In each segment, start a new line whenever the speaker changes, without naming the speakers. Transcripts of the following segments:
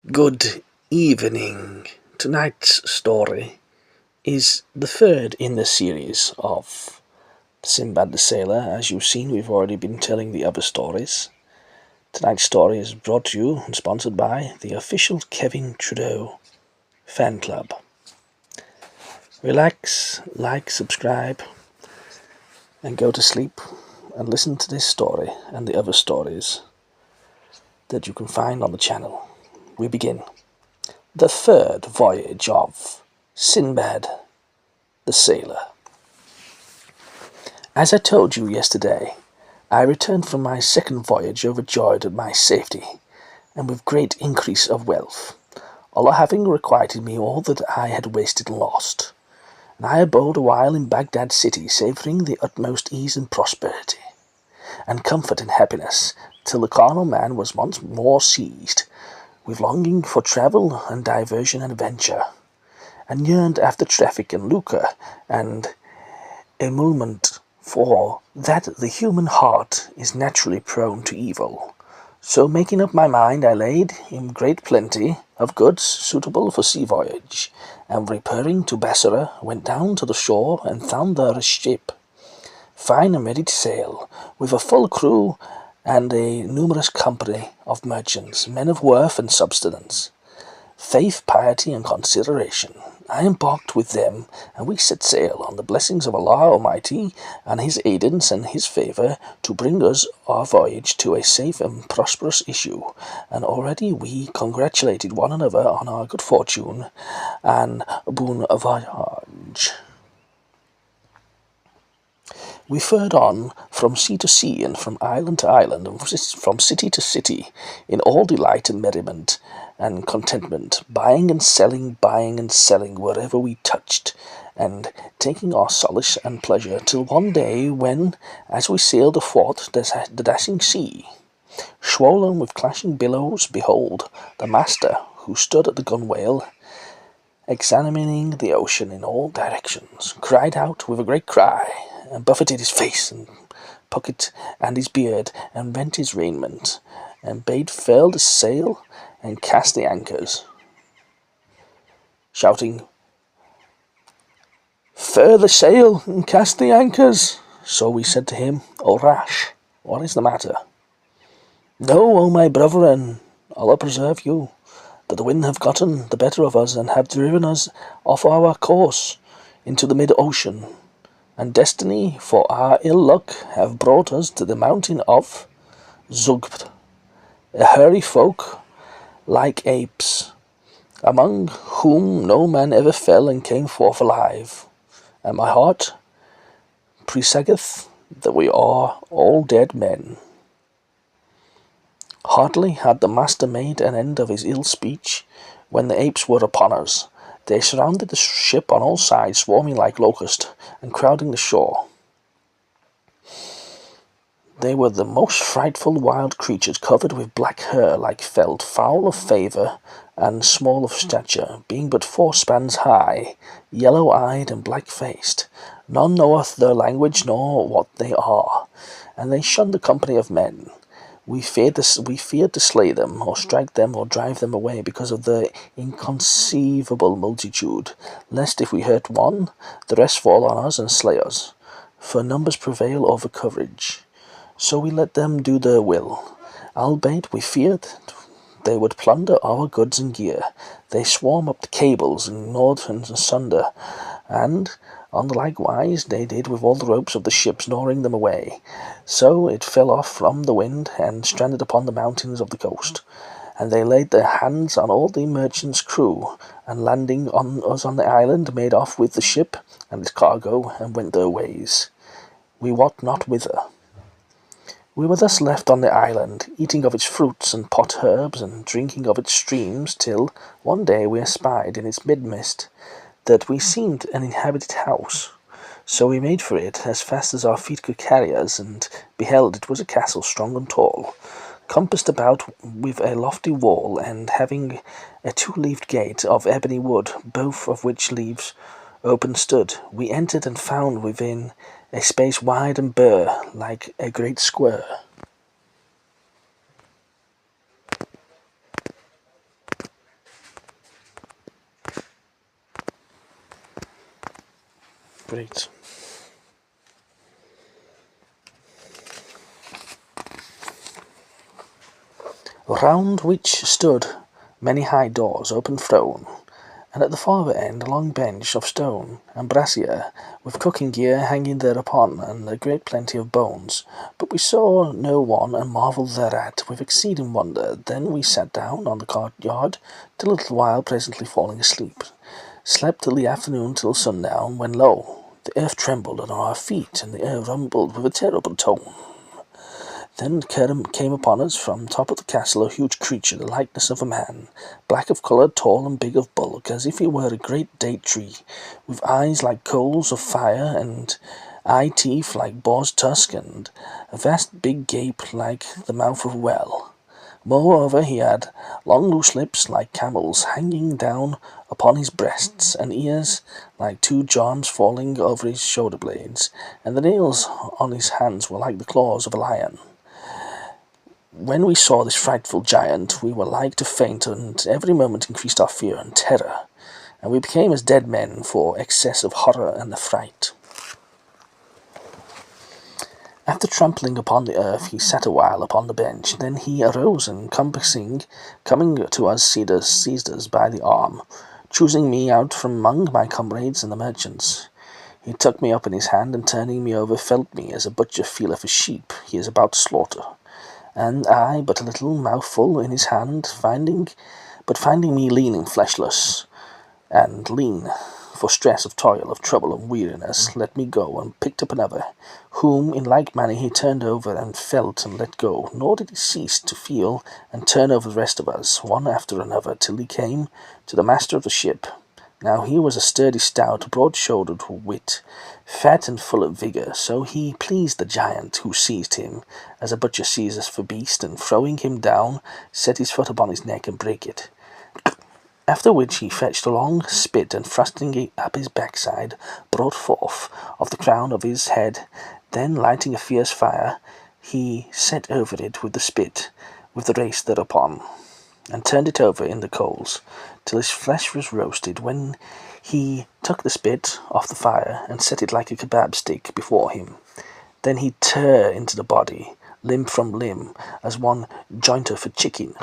Good evening. Tonight's story is the third in the series of Sinbad the Sailor. As you've seen, we've already been telling the other stories. Tonight's story is brought to you and sponsored by the official Kevin Trudeau fan club. Relax, like, subscribe, and go to sleep and listen to this story and the other stories that you can find on the channel. We begin. The third voyage of Sinbad the Sailor. As I told you yesterday, I returned from my second voyage overjoyed at my safety, and with great increase of wealth, Allah having requited me all that I had wasted and lost. And I abode a while in Baghdad city, savouring the utmost ease and prosperity, and comfort and happiness, till the carnal man was once more seized with longing for travel and diversion and adventure, and yearned after traffic and lucre and emolument, for that the human heart is naturally prone to evil. So making up my mind, I laid in great plenty of goods suitable for sea voyage, and repairing to Bassorah, went down to the shore and found there a ship, fine and ready to sail, with a full crew and a numerous company of merchants, men of worth and substance, faith, piety, and consideration. I embarked with them, and we set sail on the blessings of Allah Almighty and His aidance and His favour to bring us our voyage to a safe and prosperous issue. And already we congratulated one another on our good fortune and bon voyage. We fared on from sea to sea, and from island to island, and from city to city, in all delight and merriment and contentment, buying and selling wherever we touched, and taking our solace and pleasure, till one day when, as we sailed athwart the dashing sea, swollen with clashing billows, behold, the master, who stood at the gunwale, examining the ocean in all directions, cried out with a great cry, and buffeted his face and pocket and his beard, and rent his raiment, and bade furl the sail and cast the anchors, shouting, "Furl the sail and cast the anchors." So we said to him, "O rash, what is the matter?" "No, O my brother, and Allah preserve you, that the wind have gotten the better of us, and have driven us off our course into the mid-ocean, and destiny for our ill luck have brought us to the mountain of Zugbd, a hairy folk like apes, among whom no man ever fell and came forth alive, and my heart presageth that we are all dead men." Hardly had the master made an end of his ill speech, when the apes were upon us. They surrounded the ship on all sides, swarming like locusts, and crowding the shore. They were the most frightful wild creatures, covered with black hair like felt, foul of favour, and small of stature, being but 4 spans high, yellow-eyed and black-faced. None knoweth their language nor what they are, and they shun the company of men. We feared to slay them, or strike them, or drive them away, because of their inconceivable multitude, lest if we hurt one, the rest fall on us and slay us, for numbers prevail over courage. So we let them do their will, albeit we feared they would plunder our goods and gear. They swarm up the cables, and gnawed asunder, and on the likewise they did with all the ropes of the ships, gnawing them away. So it fell off from the wind, and stranded upon the mountains of the coast. And they laid their hands on all the merchant's crew, and landing on us on the island, made off with the ship and its cargo, and went their ways, we wot not whither. We were thus left on the island, eating of its fruits and pot herbs, and drinking of its streams, till one day we espied in its midst that we seemed an inhabited house. So we made for it as fast as our feet could carry us, and beheld it was a castle strong and tall, compassed about with a lofty wall, and having a 2-leaved gate of ebony wood, both of which leaves open stood. We entered, and found within a space wide and bare, like a great square. Great. Round which stood many high doors open thrown, and at the farther end a long bench of stone, and brazier, with cooking gear hanging thereupon, and a great plenty of bones. But we saw no one, and marvelled thereat with exceeding wonder. Then we sat down on the courtyard till a little while, presently falling asleep. Slept till the afternoon, till sundown, when lo! The earth trembled under our feet, and the air rumbled with a terrible tone. Then came upon us from top of the castle a huge creature, the likeness of a man, black of colour, tall and big of bulk, as if he were a great date tree, with eyes like coals of fire, and eye teeth like boar's tusk, and a vast big gape like the mouth of a well. Moreover, he had long loose lips like camels hanging down upon his breasts, and ears like two jawms falling over his shoulder blades, and the nails on his hands were like the claws of a lion. When we saw this frightful giant, we were like to faint, and every moment increased our fear and terror, and we became as dead men for excess of horror and affright. After trampling upon the earth, he sat a while upon the bench. Then he arose, and coming to us, seized us by the arm, choosing me out from among my comrades and the merchants. He took me up in his hand, and turning me over, felt me as a butcher feeleth a sheep he is about to slaughter. And I but a little mouthful in his hand, finding me lean and fleshless, and lean for stress of toil, of trouble, and weariness, let me go, and picked up another, whom in like manner he turned over, and felt and let go, nor did he cease to feel and turn over the rest of us, one after another, till he came to the master of the ship. Now he was a sturdy, stout, broad-shouldered wit, fat and full of vigour, so he pleased the giant, who seized him, as a butcher seizeth for beast, and throwing him down, set his foot upon his neck, and brake it. After which he fetched a long spit, and thrusting it up his backside, brought forth of the crown of his head. Then lighting a fierce fire, he set over it with the spit, with the race thereupon, and turned it over in the coals, till his flesh was roasted, when he took the spit off the fire, and set it like a kebab stick before him. Then he tore into the body, limb from limb, as one jointer for chicken,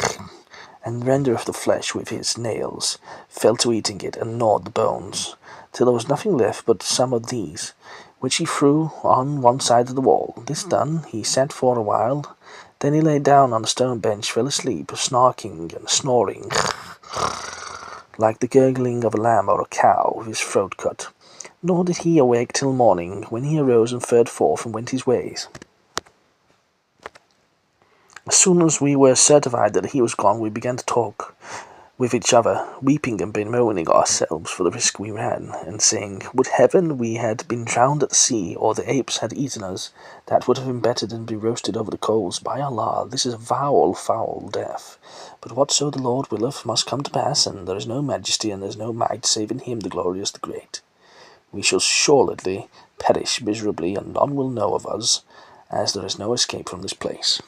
and rendereth the flesh with his nails, fell to eating it, and gnawed the bones, till there was nothing left but some of these, which he threw on one side of the wall. This done, he sat for a while. Then he lay down on the stone bench, fell asleep, snarking and snoring, like the gurgling of a lamb or a cow, with his throat cut. Nor did he awake till morning, when he arose and fared forth and went his ways. As soon as we were certified that he was gone, we began to talk with each other, weeping and bemoaning ourselves for the risk we ran, and saying, would heaven we had been drowned at the sea, or the apes had eaten us, that would have been better than be roasted over the coals. By Allah, this is a foul, foul death. But whatso the Lord willeth must come to pass, and there is no majesty and there is no might save in him, the glorious, the great. We shall surely perish miserably, and none will know of us, as there is no escape from this place.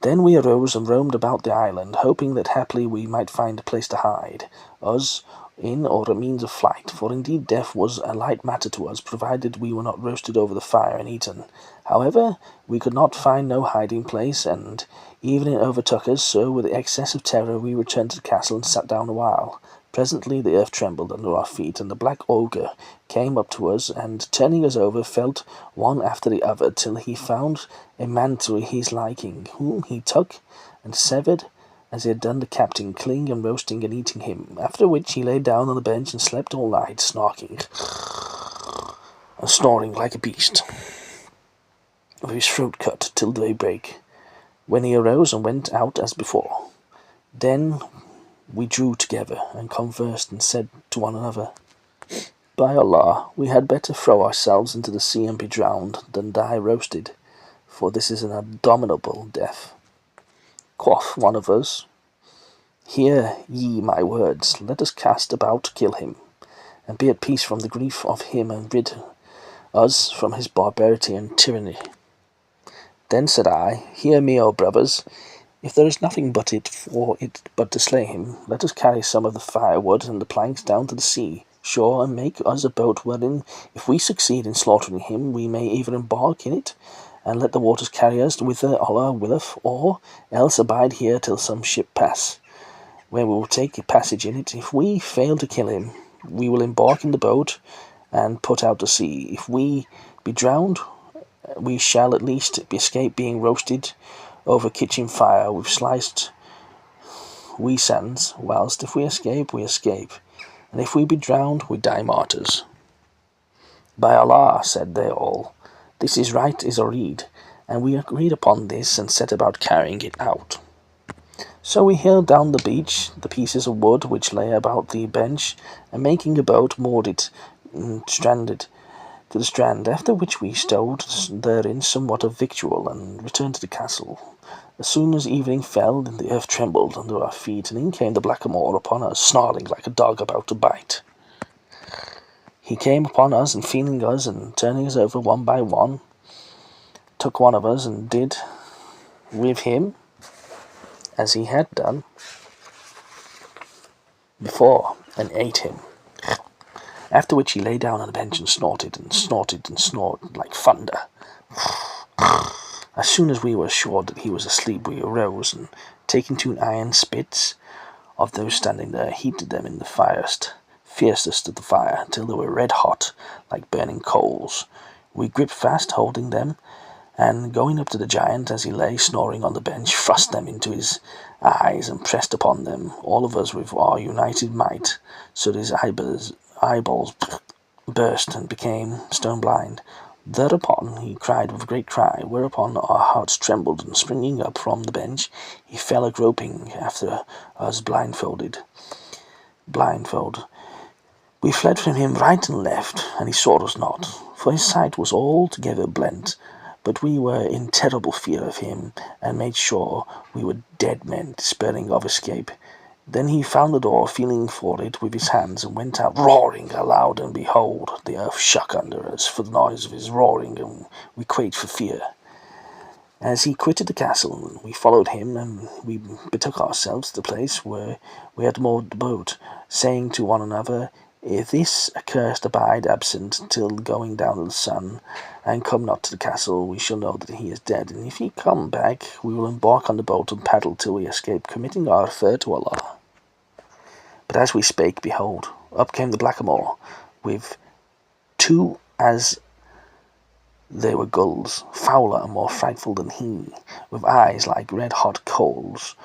Then we arose and roamed about the island, hoping that haply we might find a place to hide us in, or a means of flight, for indeed death was a light matter to us, provided we were not roasted over the fire and eaten. However, we could not find no hiding place, and evening overtook us, so with the excess of terror we returned to the castle and sat down a while. Presently the earth trembled under our feet, and the black ogre came up to us, and turning us over, felt one after the other, till he found a man to his liking, whom he took and severed, as he had done the captain, killing and roasting and eating him. After which he lay down on the bench and slept all night, snarking and snoring like a beast, with his throat cut till daybreak, when he arose and went out as before. Then we drew together and conversed, and said to one another, by Allah, we had better throw ourselves into the sea and be drowned, than die roasted, for this is an abominable death. Quoth one of us, hear ye my words, let us cast about to kill him, and be at peace from the grief of him, and rid us from his barbarity and tyranny. Then said I, hear me, O brothers, if there is nothing but to slay him, let us carry some of the firewood and the planks down to the sea, shore and make us a boat wherein, if we succeed in slaughtering him, we may either embark in it and let the waters carry us whither Allah willeth, or else abide here till some ship pass, where we will take a passage in it. If we fail to kill him, we will embark in the boat and put out to sea. If we be drowned, we shall at least escape being roasted over kitchen fire with sliced wee sands, whilst if we escape, we escape, and if we be drowned, we die martyrs. By Allah, said they all, this is right as a reed, and we agreed upon this and set about carrying it out. So we hailed down the beach the pieces of wood which lay about the bench, and making a boat, moored it stranded to the strand, after which we stowed therein somewhat of victual, and returned to the castle. As soon as evening fell, the earth trembled under our feet, and in came the blackamoor upon us, snarling like a dog about to bite. He came upon us, and feeling us, and turning us over one by one, took one of us, and did with him as he had done before, and ate him. After which he lay down on the bench and snorted and snorted and snored like thunder. As soon as we were assured that he was asleep, we arose, and taking 2 iron spits of those standing there, heated them in the fiercest of the fire, till they were red hot, like burning coals. We gripped fast, holding them, and going up to the giant as he lay snoring on the bench, thrust them into his eyes and pressed upon them, all of us with our united might, so that his eyeballs burst and became stone blind. Thereupon he cried with a great cry, whereupon our hearts trembled, and springing up from the bench, he fell a groping after us blindfold. We fled from him right and left, and he saw us not, for his sight was altogether blent. But we were in terrible fear of him, and made sure we were dead men, despairing of escape. Then he found the door, feeling for it with his hands, and went out roaring aloud, and behold, the earth shook under us for the noise of his roaring, and we quaked for fear. As he quitted the castle, we followed him, and we betook ourselves to the place where we had moored the boat, saying to one another, if this accursed abide absent till going down of the sun, and come not to the castle, we shall know that he is dead, and if he come back, we will embark on the boat and paddle till we escape, committing our affair to Allah. But as we spake, behold, up came the blackamoor, with 2 as they were gulls, fouler and more frightful than he, with eyes like red-hot coals,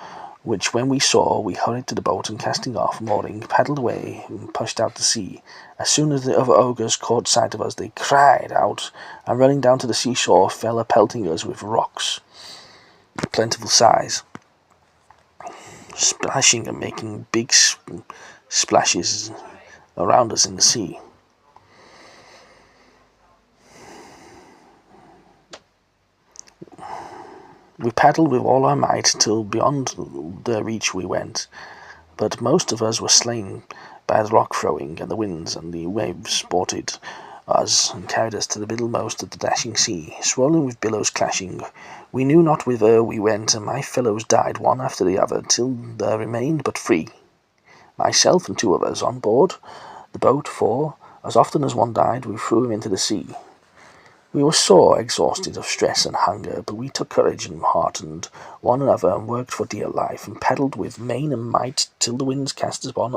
which when we saw, we hurried to the boat, and casting off mooring, paddled away, and pushed out to sea. As soon as the other ogres caught sight of us, they cried out, and running down to the seashore, fell a-pelting us with rocks of plentiful size, splashing and making big splashes around us in the sea. We paddled with all our might till beyond their reach we went, but most of us were slain by the rock throwing and the winds, and the waves sported us and carried us to the middlemost of the dashing sea, swollen with billows clashing. We knew not whither we went, and my fellows died one after the other, till there remained but 3, myself and 2 of us, on board the boat, for, as often as one died, we threw him into the sea. We were sore exhausted of stress and hunger, but we took courage and heartened one another, and worked for dear life, and paddled with main and might till the winds cast us upon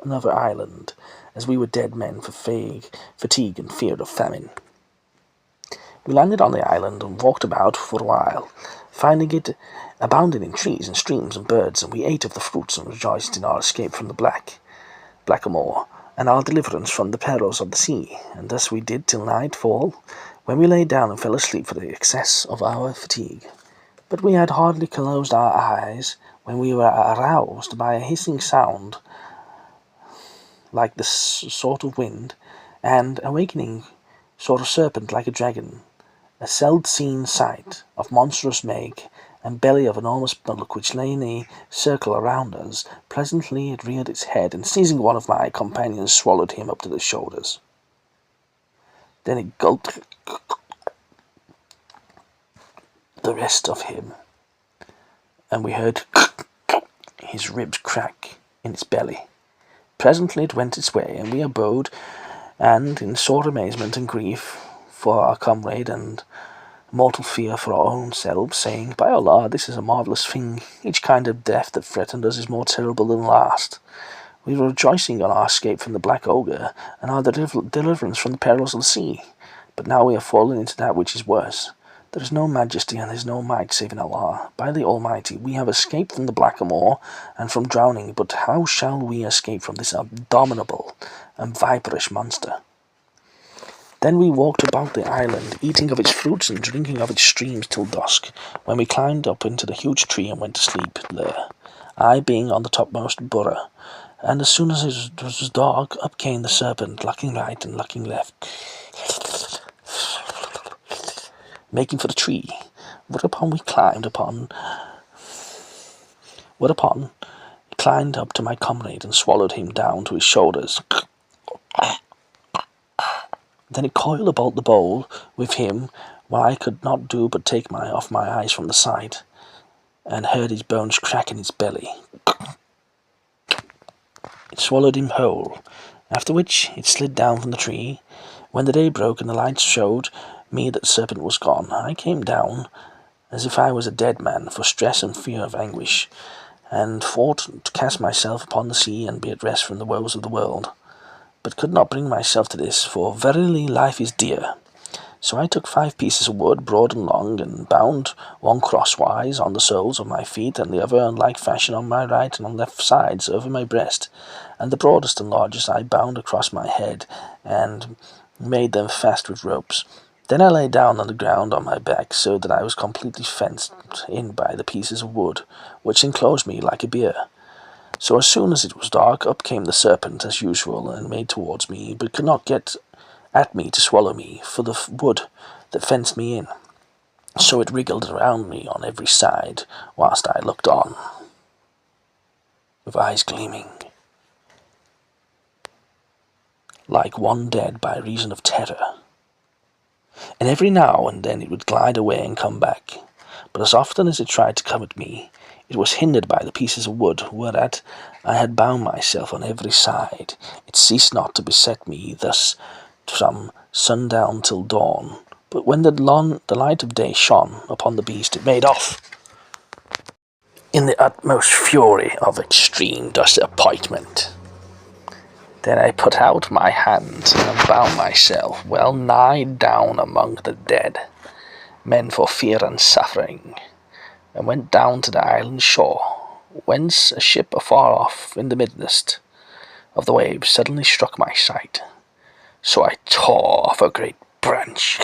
another island, as we were dead men for fatigue and fear of famine. We landed on the island, and walked about for a while, finding it abounded in trees and streams and birds, and we ate of the fruits, and rejoiced in our escape from the blackamoor, and our deliverance from the perils of the sea, and thus we did till nightfall, when we lay down and fell asleep for the excess of our fatigue. But we had hardly closed our eyes when we were aroused by a hissing sound like the sort of wind, and awakening sort of serpent like a dragon, a seld-seen sight of monstrous make, and belly of enormous bulk, which lay in a circle around us. Presently it reared its head, and seizing one of my companions, swallowed him up to the shoulders. Then it gulped the rest of him, and we heard his ribs crack in its belly. Presently it went its way, and we abode, and in sore amazement and grief for our comrade, and mortal fear for our own selves, saying, By Allah, this is a marvellous thing. Each kind of death that threatened us is more terrible than the last. We were rejoicing on our escape from the black ogre, and our deliverance from the perils of the sea. But now we have fallen into that which is worse. There is no majesty and there is no might save in Allah. By the Almighty, we have escaped from the blackamoor and from drowning, but how shall we escape from this abominable and viperish monster? Then we walked about the island, eating of its fruits and drinking of its streams till dusk, when we climbed up into the huge tree and went to sleep there, I being on the topmost burrow. And as soon as it was dark, up came the serpent, looking right and looking left, making for the tree, whereupon he climbed up to my comrade and swallowed him down to his shoulders. Then it coiled about the bowl with him, while I could not do but take off my eyes from the sight, and heard his bones crack in his belly. It swallowed him whole, after which it slid down from the tree. When the day broke and the lights showed me that the serpent was gone, I came down as if I was a dead man for stress and fear of anguish, and thought to cast myself upon the sea and be at rest from the woes of the world, but could not bring myself to this, for verily life is dear. So I took 5 pieces of wood, broad and long, and bound one crosswise on the soles of my feet, and the other in like fashion on my right and on left sides over my breast, and the broadest and largest I bound across my head, and made them fast with ropes. Then I lay down on the ground on my back, so that I was completely fenced in by the pieces of wood, which enclosed me like a bier. So as soon as it was dark, up came the serpent as usual, and made towards me, but could not get at me to swallow me, for the wood that fenced me in. So it wriggled around me on every side, whilst I looked on, with eyes gleaming, like one dead by reason of terror. And every now and then it would glide away and come back, but as often as it tried to come at me, it was hindered by the pieces of wood whereat I had bound myself on every side. It ceased not to beset me thus from sundown till dawn, but when the light of day shone upon the beast, it made off in the utmost fury of extreme disappointment. Then I put out my hand and bound myself well nigh down among the dead men for fear and suffering, and went down to the island shore, whence a ship afar off in the midst of the waves suddenly struck my sight. So I tore off a great branch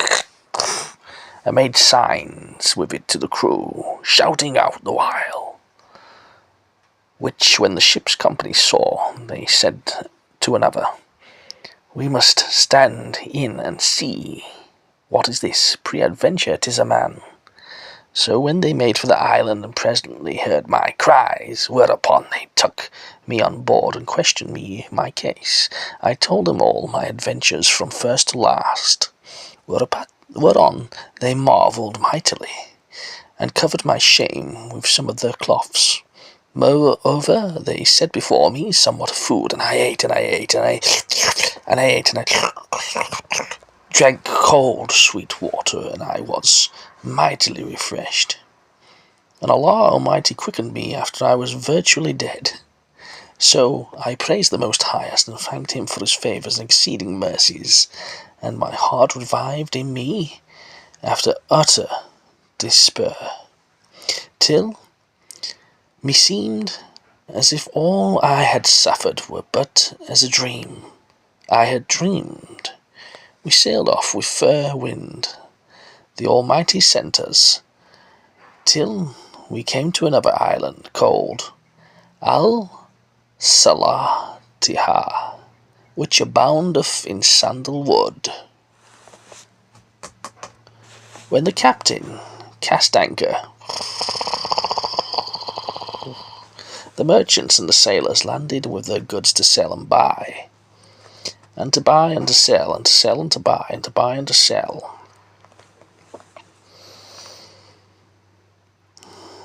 and made signs with it to the crew, shouting out the while, which when the ship's company saw, they said to another, We must stand in and see. What is this? Peradventure 'tis a man. So when they made for the island and presently heard my cries, whereupon they took me on board and questioned me my case, I told them all my adventures from first to last, whereon they marvelled mightily, and covered my shame with some of their cloths. Moreover, they set before me somewhat of food, and I ate, and I ate, and I ate, and I drank cold, sweet water, and I was mightily refreshed. And Allah Almighty quickened me after I was virtually dead. So I praised the Most Highest, and thanked him for his favours and exceeding mercies, and my heart revived in me after utter despair, till meseemed as if all I had suffered were but as a dream. I had dreamed. We sailed off with fair wind. The Almighty sent us, till we came to another island called Al-Salatiha, which aboundeth in sandalwood. When the captain cast anchor, the merchants and the sailors landed with their goods to sell and buy, and to buy and to sell, and to sell and to buy, and to buy and to sell.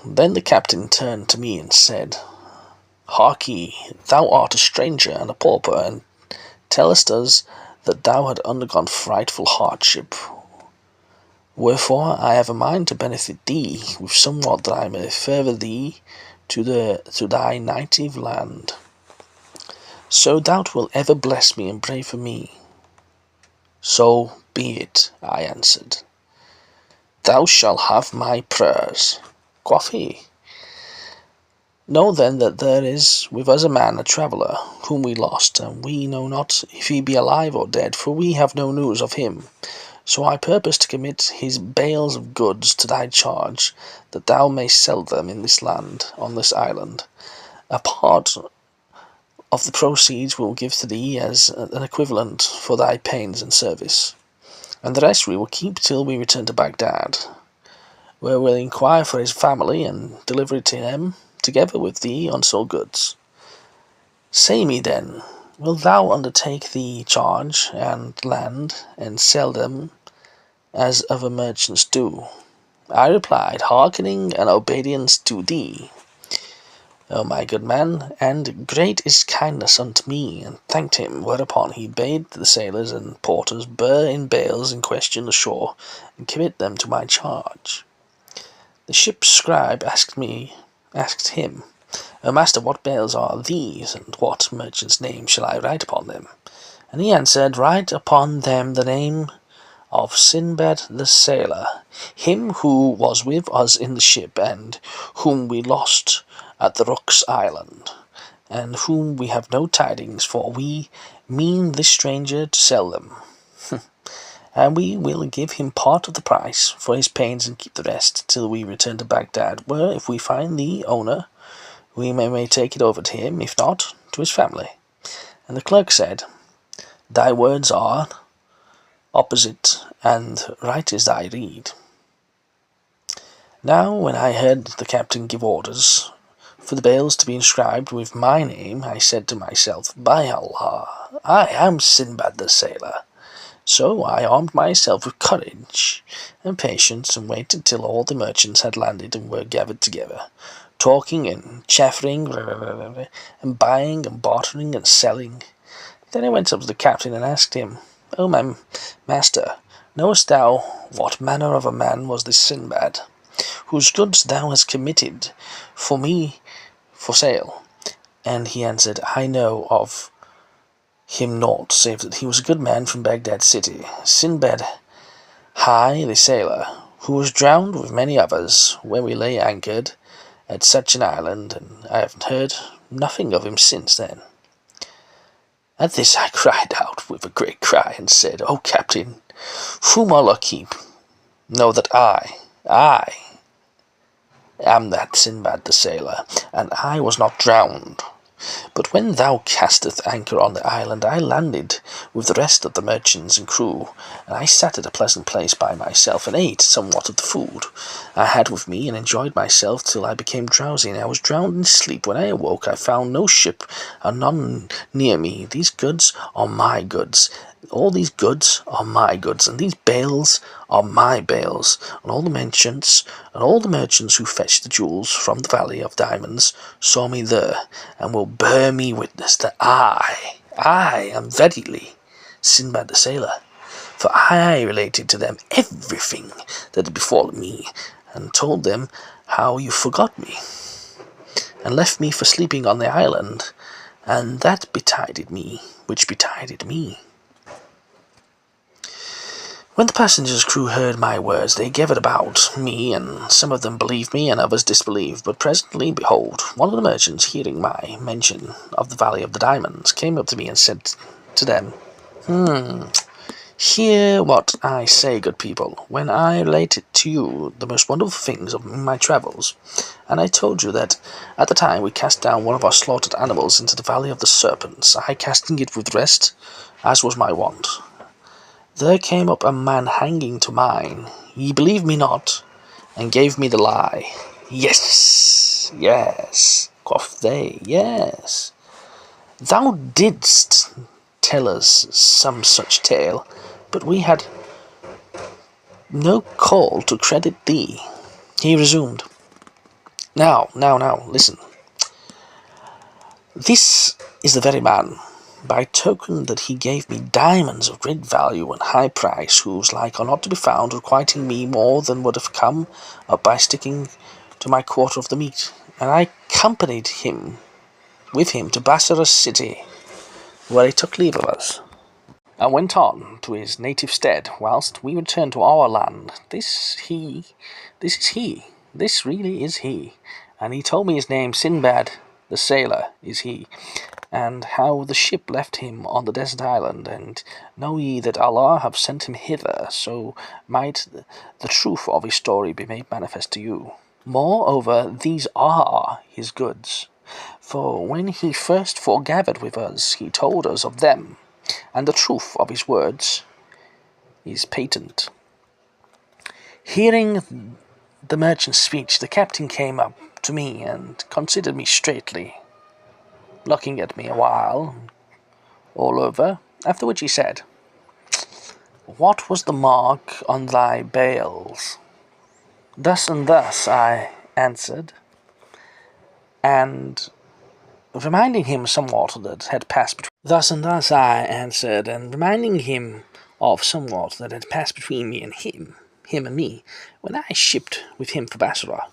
Then the captain turned to me and said, Harkee, thou art a stranger and a pauper, and tellest us that thou had undergone frightful hardship. Wherefore I have a mind to benefit thee with somewhat that I may further thee to thy native land. So thou wilt ever bless me and pray for me. So be it, I answered. Thou shalt have my prayers, quoth he. Know then that there is with us a man, a traveller, whom we lost, and we know not if he be alive or dead, for we have no news of him. So I purpose to commit his bales of goods to thy charge, that thou mayst sell them in this land, on this island. A part of the proceeds we will give to thee as an equivalent for thy pains and service, and the rest we will keep till we return to Baghdad, where we'll inquire for his family and deliver it to him, together with the unsold goods. Say me then, wilt thou undertake the charge and land, and sell them as other merchants do? I replied, hearkening and obedience to thee, O my good man, and great is kindness unto me, and thanked him, whereupon he bade the sailors and porters bear in bales in question ashore, and commit them to my charge. The ship's scribe asked him, O master, what bales are these, and what merchant's name shall I write upon them? And he answered, Write upon them the name of Sinbad the sailor, him who was with us in the ship, and whom we lost at the Rook's Island, and whom we have no tidings, for we mean this stranger to sell them. And we will give him part of the price for his pains, and keep the rest till we return to Baghdad, where, if we find the owner, we may take it over to him, if not, to his family. And the clerk said, Thy words are opposite, and right is thy rede. Now, when I heard the captain give orders for the bales to be inscribed with my name, I said to myself, By Allah, I am Sinbad the sailor. So I armed myself with courage and patience, and waited till all the merchants had landed and were gathered together, talking and chaffering, and buying and bartering and selling. Then I went up to the captain and asked him, O my master, knowest thou what manner of a man was this Sinbad, whose goods thou hast committed for me for sale? And he answered, I know of him naught, save that he was a good man from Baghdad city, Sinbad the sailor, who was drowned with many others when we lay anchored at such an island, and I have heard nothing of him since then. At this I cried out with a great cry, and said, O captain, whom Allah keep, know that I am that Sinbad the sailor, and I was not drowned. But when thou casteth anchor on the island, I landed with the rest of the merchants and crew, and I sat at a pleasant place by myself, and ate somewhat of the food I had with me, and enjoyed myself till I became drowsy, and I was drowned in sleep. When I awoke, I found no ship, and none near me. These goods are my goods. All these goods are my goods, and these bales are my bales, and all the merchants who fetched the jewels from the Valley of Diamonds saw me there, and will bear me witness that I am verily Sinbad the sailor, for I related to them everything that had befallen me, and told them how you forgot me, and left me for sleeping on the island, and that which betided me. When the passengers' crew heard my words, they gathered about me, and some of them believed me, and others disbelieved. But presently, behold, one of the merchants, hearing my mention of the Valley of the Diamonds, came up to me and said to them, Hear what I say, good people. When I related to you the most wonderful things of my travels, and I told you that at the time we cast down one of our slaughtered animals into the Valley of the Serpents, I casting it with the rest, as was my wont, there came up a man hanging to mine. Ye believed me not, and gave me the lie. Yes, quoth they, yes. Thou didst tell us some such tale, but we had no call to credit thee. He resumed, Now, listen. This is the very man, by token that he gave me diamonds of great value and high price, whose like are not to be found, requiting me more than would have come up by sticking to my quarter of the meat. And I accompanied him with him to Bassorah's city, where he took leave of us, and went on to his native stead, whilst we returned to our land. This is he, this really is he. And he told me his name, Sinbad, the sailor, is he, and how the ship left him on the desert island, and know ye that Allah have sent him hither, so might the truth of his story be made manifest to you. Moreover, these are his goods, for when he first foregathered with us, he told us of them, and the truth of his words is patent. Hearing the merchant's speech, the captain came up to me and considered me straightly, looking at me a while, all over, after which he said, "What was the mark on thy bales?" "Thus and thus," I answered, and reminding him somewhat that had passed between me and him and me, when I shipped with him for Bassorah,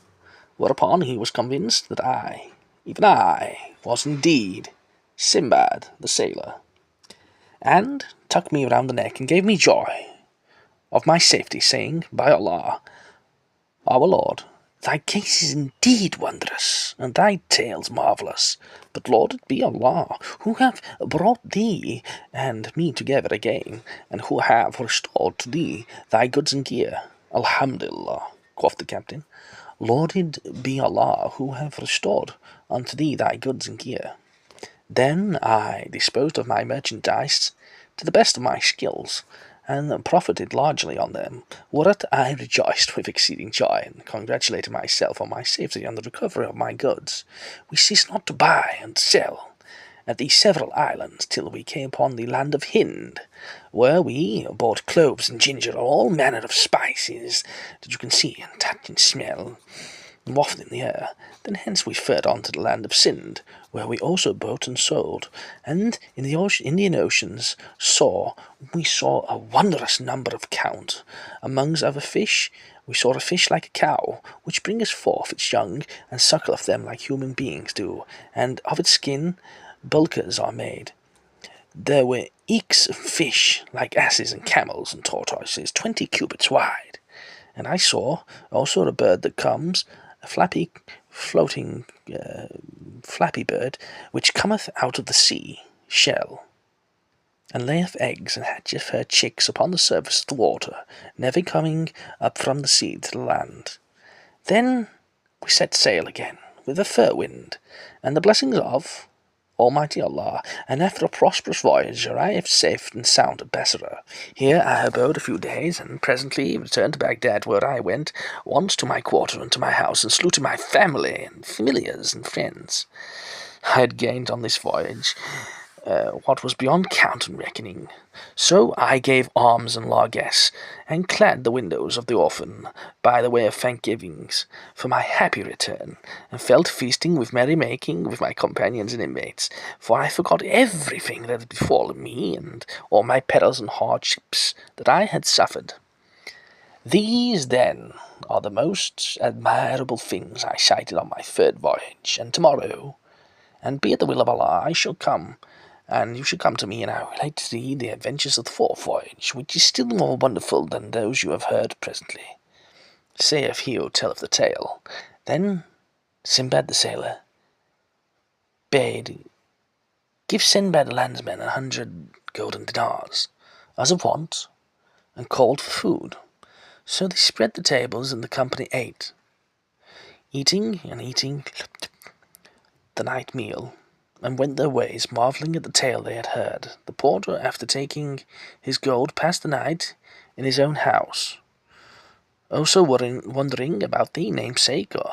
whereupon he was convinced that I, even I, was indeed Sinbad the sailor, and took me round the neck and gave me joy of my safety, saying, "By Allah, our Lord, thy case is indeed wondrous, and thy tales marvellous. But lauded be Allah, who hath brought thee and me together again, and who hath restored to thee thy goods and gear." "Alhamdulillah," quoth the captain. "Lauded be Allah, who hath restored unto thee thy goods and gear." Then I disposed of my merchandise to the best of my skills, and profited largely on them, whereat I rejoiced with exceeding joy, and congratulated myself on my safety and the recovery of my goods. We ceased not to buy and sell at these several islands till we came upon the land of Hind, where we bought cloves and ginger, all manner of spices that you can see and touch and smell and waft in the air. Then hence we fared on to the land of Sind, where we also bought and sold, and in the Indian Oceans we saw a wondrous number of count. Amongst other fish, we saw a fish like a cow, which bringeth forth its young, and suckleth them like human beings do, and of its skin bulkers are made. There were eeks of fish like asses and camels and tortoises, 20 cubits wide. And I saw also a bird that comes, a flappy bird, which cometh out of the sea, shell, and layeth eggs, and hatcheth her chicks upon the surface of the water, never coming up from the sea to the land. Then we set sail again, with a fair wind, and the blessings of Almighty Allah, and after a prosperous voyage arrived safe and sound at Bassorah. Here I abode a few days, and presently returned to Baghdad, where I went once to my quarter and to my house, and saluted my family and familiars and friends. I had gained on this voyage what was beyond count and reckoning. So I gave alms and largesse, and clad the windows of the orphan, by the way of thanksgivings for my happy return, and fell to feasting with merrymaking with my companions and inmates, for I forgot everything that had befallen me, and all my perils and hardships that I had suffered. These, then, are the most admirable things I sighted on my third voyage, and tomorrow, and be it the will of Allah, I shall come, and you shall come to me, and I will relate to thee the adventures of the fourth voyage, which is still more wonderful than those you have heard presently. Saith he who telleth the tale. Then Sinbad the sailor bade give Sinbad the landsman 100 golden dinars, as of wont, and called for food. So they spread the tables, and the company ate, eating the night meal, and went their ways, marvelling at the tale they had heard. The porter, after taking his gold, passed the night in his own house, also wondering about the namesake, or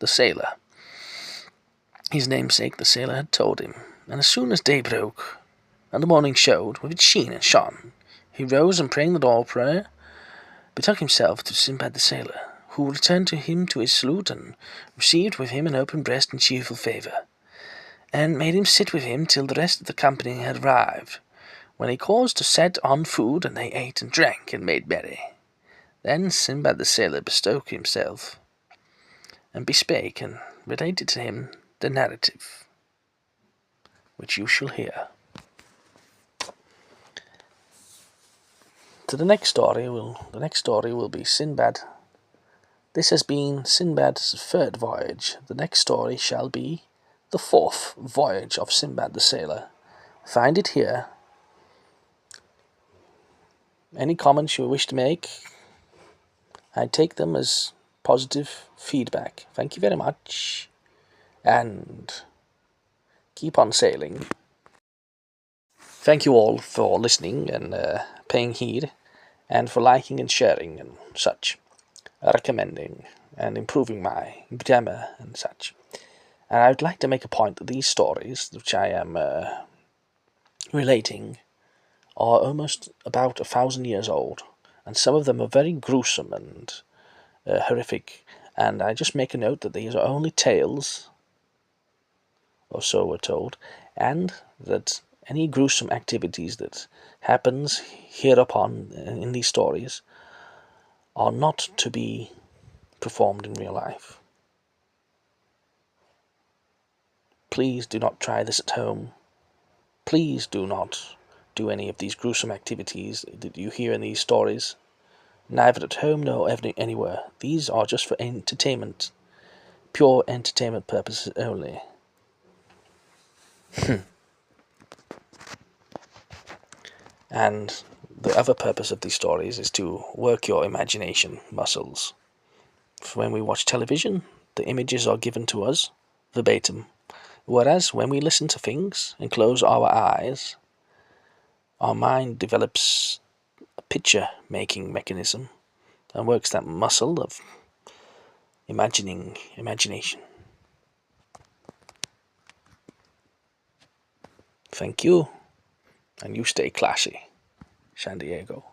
the sailor. His namesake, the sailor, had told him, and as soon as day broke, and the morning showed, with its sheen and shone, he rose, and praying the dawn prayer, betook himself to Sinbad the sailor, who returned to him to his salute, and received with him an open breast and cheerful favour. and made him sit with him till the rest of the company had arrived, when he caused to set on food, and they ate and drank and made merry. Then Sinbad the sailor bespoke himself, and bespake, and related to him the narrative, which you shall hear. The next story will be Sinbad. This has been Sinbad's third voyage. The next story shall be the fourth voyage of Sinbad the sailor. Find it here. Any comments you wish to make, I take them as positive feedback. Thank you very much, and keep on sailing. Thank you all for listening and paying heed, and for liking and sharing and such, recommending and improving my grammar and such. And I would like to make a point that these stories, which I am relating, are almost about 1,000 years old, and some of them are very gruesome and horrific. And I just make a note that these are only tales, or so we're told, and that any gruesome activities that happens hereupon in these stories are not to be performed in real life. Please do not try this at home. Please do not do any of these gruesome activities that you hear in these stories, neither at home nor anywhere. These are just for entertainment, pure entertainment purposes only. And the other purpose of these stories is to work your imagination muscles. For when we watch television, the images are given to us verbatim, whereas when we listen to things and close our eyes, our mind develops a picture-making mechanism and works that muscle of imagination. Thank you, and you stay classy, San Diego.